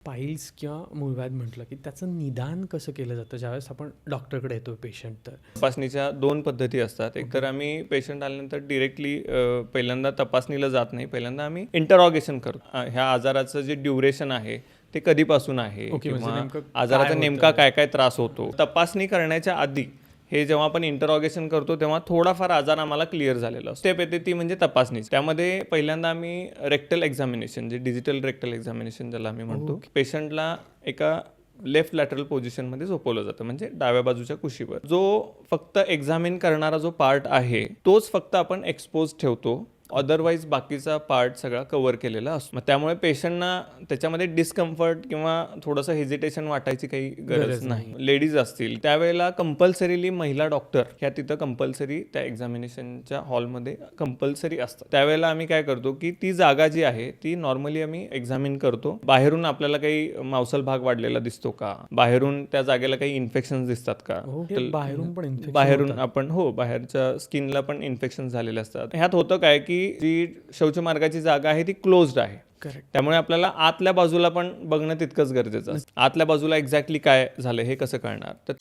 Piles किंवा मूळव्याध म्हटलं की त्याचं निदान कसं केलं जातं ज्यावेळेस आपण डॉक्टरकडे येतो पेशंट? तर तपासणीच्या 2 पद्धती असतात. एक तर आम्ही पेशंट आल्यानंतर डिरेक्टली पहिल्यांदा तपासणीला जात नाही. पहिल्यांदा आम्ही इंटरॉगेशन करतो. ह्या आजाराचं जे ड्युरेशन आहे ते कधीपासून आहे किंवा नेमकं आजाराचा काय नेमका होतं? काय काय त्रास होतो. तपासणी करण्याच्या आधी हे जेव्हा आपण इंटरॉगेशन करतो तेव्हा थोडाफार आजार आम्हाला क्लिअर झालेला असतो. स्टेप येते ती म्हणजे तपासणी. त्यामध्ये पहिल्यांदा आम्ही रेक्टल एक्झामिनेशन, जे डिजिटल रेक्टल एक्झामिनेशन ज्याला आम्ही म्हणतो, पेशंटला एका लेफ्ट लॅटरल पोझिशनमध्ये झोपवलं जातं, म्हणजे डाव्या बाजूच्या कुशीवर. जो फक्त एक्झामिन करणारा जो पार्ट आहे तोच फक्त आपण एक्सपोज ठेवतो, अदरवाईज बाकीचा पार्ट सगळा कव्हर केलेला असतो. मग त्यामुळे पेशंटना त्याच्यामध्ये डिस्कम्फर्ट किंवा थोडंसं हेजिटेशन वाटायची काही गरज नाही. लेडीज असतील त्यावेळेला कंपल्सरीली महिला डॉक्टर ह्या तिथं कंपल्सरी त्या एक्झामिनेशनच्या हॉलमध्ये कंपल्सरी असतात. त्यावेळेला आम्ही काय करतो की ती जागा जी आहे ती नॉर्मली आम्ही एक्झामिन करतो. बाहेरून आपल्याला काही मांसल भाग वाढलेला दिसतो का, बाहेरून त्या जागेला काही इन्फेक्शन दिसतात का, बाहेरून पण infection बाहेरून आपण बाहेरच्या स्किनला पण इन्फेक्शन झालेले असतात. ह्यात होतं काय की जी शौचमार्गाची जागा आहे ती क्लोज्ड आहे. करेक्ट. त्यामुळे आपल्याला आतल्या बाजूला पण बघणं तितकंच गरजेचं असतं. आतल्या बाजूला एक्झॅक्टली काय झालं हे कसं कळणार? तर